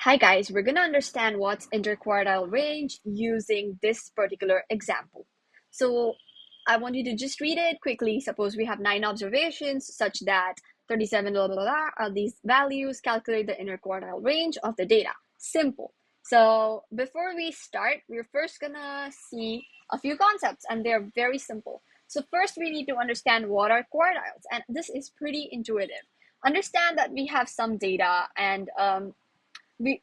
Hi guys, we're gonna understand what's interquartile range using this particular example. So I want you to just read it quickly. Suppose we have 9 observations such that 37 blah, blah, blah are these values. Calculate the interquartile range of the data. Simple. So before we start, we're first gonna see a few concepts and they're very simple. So first we need to understand what are quartiles, and this is pretty intuitive. Understand that we have some data, and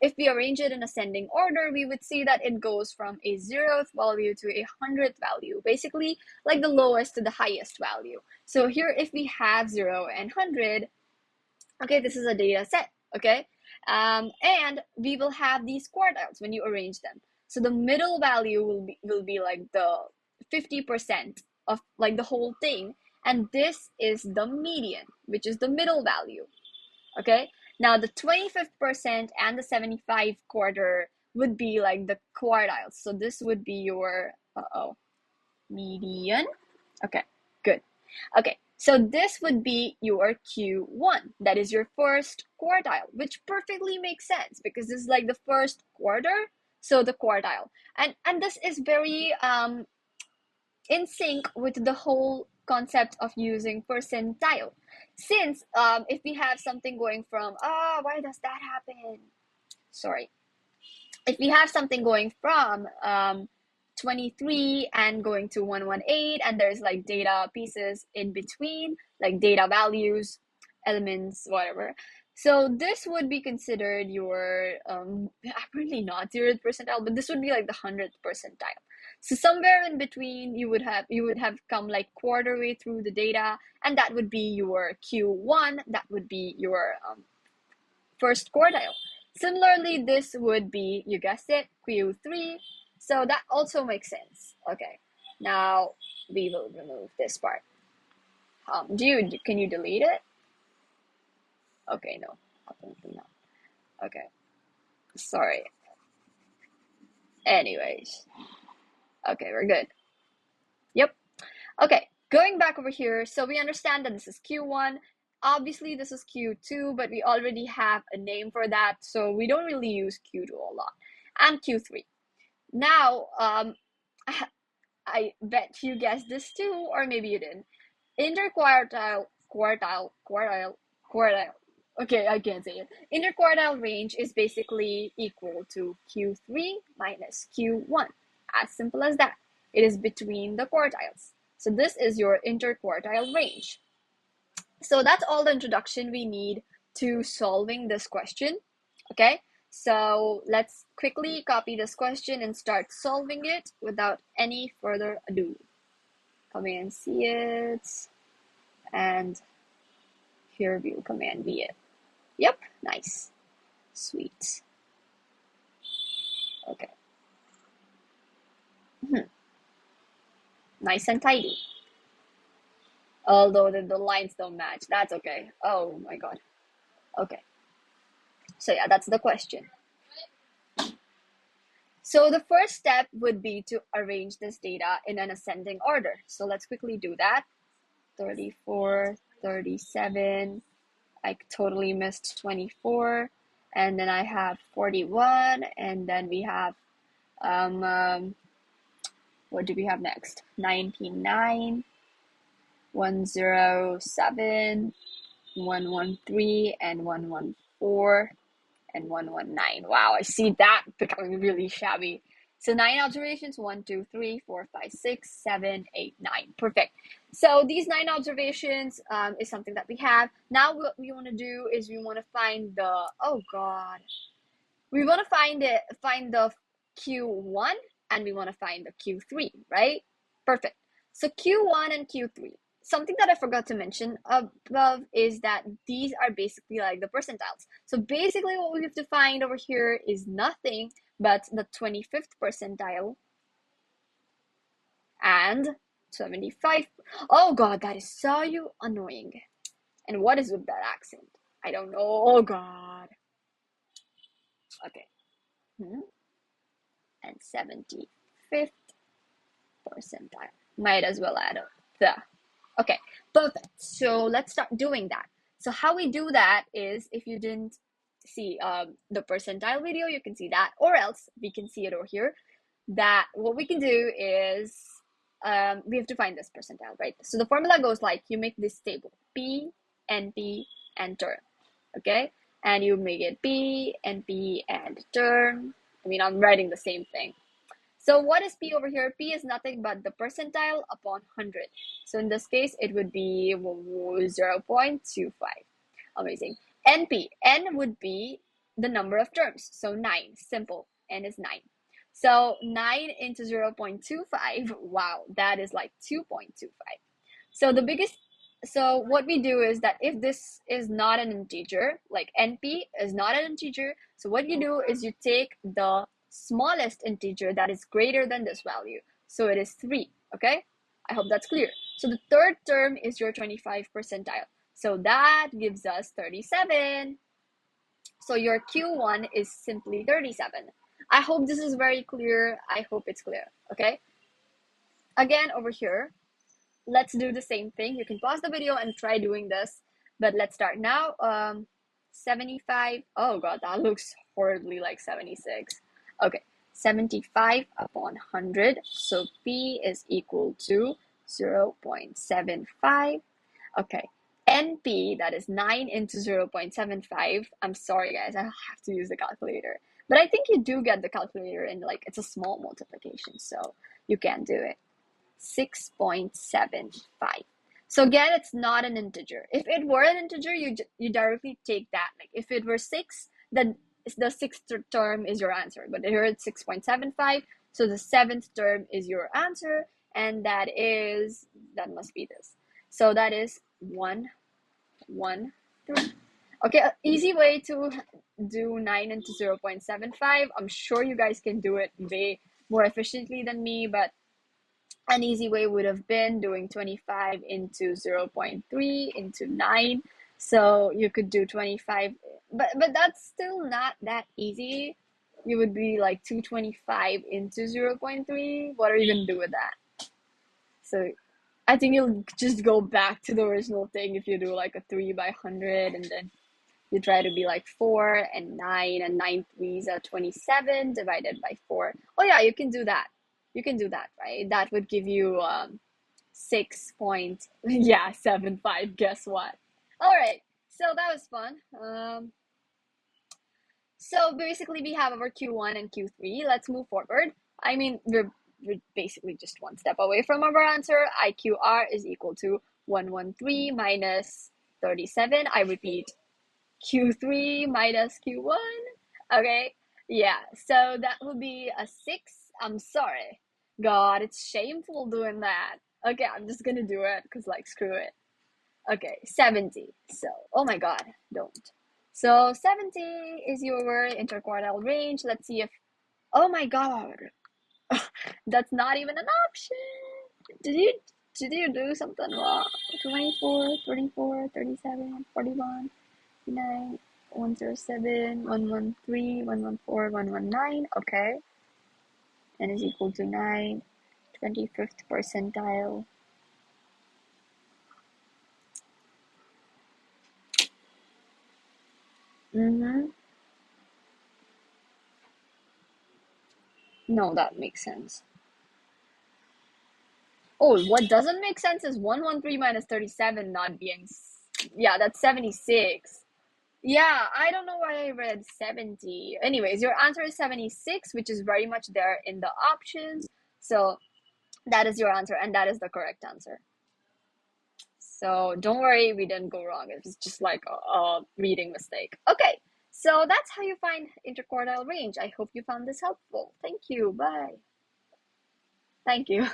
if we arrange it in ascending order, we would see that it goes from a 0th value to a 100th value, basically like the lowest to the highest value. So here, if we have 0 and 100, okay, this is a data set, okay? And we will have these quartiles when you arrange them. So the middle value will be like the 50% of like the whole thing, and this is the median, which is the middle value. Okay, now the 25th percent and the 75 quarter would be like the quartiles. So this would be your median. Okay, good. Okay, so this would be your Q1. That is your first quartile, which perfectly makes sense because this is like the first quarter, so the quartile. And this is very in sync with the whole concept of using percentile. Since if we have something going from, why does that happen? Sorry. If we have something going from 23 and going to 118, and there's like data pieces in between, like data values, elements, whatever. So this would be considered your, apparently not 0th percentile, but this would be like the 100th percentile. So somewhere in between, you would have come like quarter way through the data, and that would be your Q1. That would be your first quartile. Similarly, this would be, you guessed it, Q3. So that also makes sense. Okay, now we will remove this part. Can you delete it? Okay, no, apparently not. Okay, sorry. Anyways, okay, we're good. Yep. Okay, going back over here, so we understand that this is Q1. Obviously, this is Q2, but we already have a name for that, so we don't really use Q2 a lot. And Q3. Now, I bet you guessed this too, or maybe you didn't. Quartile. Okay, I can't say it. Interquartile range is basically equal to Q3 minus Q1. As simple as that. It is between the quartiles. So this is your interquartile range. So that's all the introduction we need to solving this question. Okay, so let's quickly copy this question and start solving it without any further ado. Command C it, and here we'll Command V it. Yep, nice, sweet. Okay. Nice and tidy. Although the lines don't match, that's okay. Oh my god. Okay. So yeah, that's the question. So the first step would be to arrange this data in an ascending order. So let's quickly do that. 34, 37. I totally missed 24. And then I have 41. And then we have, what do we have next? 99, 107, 113, and 114. And 119. Wow, I see that becoming really shabby. So 9 observations, 1, 2, 3, 4, 5, 6, 7, 8, 9. Perfect. So these 9 observations is something that we have. Now what we want to do is we want to find the, oh god. We want to find the Q1 and we want to find the Q3, right? Perfect. So Q1 and Q3. Something that I forgot to mention above is that these are basically like the percentiles. So basically what we have to find over here is nothing but the 25th percentile and 75. Oh god, that is so annoying. And what is with that accent? I don't know. Oh god. Okay. And 75th percentile. Might as well add the. Okay, perfect. So let's start doing that. So how we do that is, if you didn't see the percentile video, you can see that, or else we can see it over here. That what we can do is we have to find this percentile, right? So the formula goes like, you make this table P, NP, and term, okay? And you make it P, NP, and term. I mean, I'm writing the same thing. So what is P over here? P is nothing but the percentile upon 100. So in this case, it would be 0.25. Amazing. NP. N would be the number of terms. So 9. Simple. N is 9. So 9 into 0.25. Wow, that is like 2.25. So the biggest, so what we do is that if this is not an integer, like NP is not an integer, so what you do is you take the smallest integer that is greater than this value. So it is 3, okay? I hope that's clear. So the third term is your 25 percentile. So that gives us 37. So your Q1 is simply 37. I hope this is very clear. I hope it's clear, okay? Again, over here, let's do the same thing. You can pause the video and try doing this, but let's start now. 75. Oh god, that looks horribly like 76. Okay, 75 upon 100. So P is equal to 0.75. Okay, NP, that is 9 into 0.75. I'm sorry guys, I have to use the calculator. But I think you do get the calculator, and like it's a small multiplication, so you can do it. 6.75. So again, it's not an integer. If it were an integer, you directly take that. Like if it were 6, then the sixth term is your answer. But here it's 6.75, so the seventh term is your answer, and that must be this. So that is 1, 1, 3. Okay, easy way to do 9 into 0.75. I'm sure you guys can do it way more efficiently than me, but an easy way would have been doing 25 into 0.3 into 9. So you could do 25, but that's still not that easy. You would be like 225 into 0.3. What are you going to do with that? So I think you'll just go back to the original thing if you do like a 3 by 100, and then you try to be like 4 and 9, and 9 threes are 27 divided by 4. Oh yeah, you can do that. You can do that, right? That would give you 6.75. Guess what? All right. So that was fun. So basically we have our Q1 and Q3. Let's move forward. I mean, we're basically just one step away from our answer. IQR is equal to 113 minus 37. I repeat, Q3 minus Q1. Okay. Yeah. So that would be a 6. I'm sorry. God, it's shameful doing that. Okay, I'm just gonna do it because, like, screw it. Okay, 70. So, oh my god, don't. So, 70 is your Inter Quartile Range. Let's see if. Oh my god. That's not even an option. Did you did you do something wrong? 24, 34, 37, 41, 9, 107, 113, 114, 119. Okay. N is equal to 9. 25th percentile. No, that makes sense. Oh, what doesn't make sense is 113 minus 37 not being. Yeah, that's 76. Yeah, I don't know why I read 70. Anyways, your answer is 76, which is very much there in the options. So that is your answer, and that is the correct answer. So don't worry, we didn't go wrong. It was just like a reading mistake. Okay, so that's how you find interquartile range. I hope you found this helpful. Thank you. Bye. Thank you.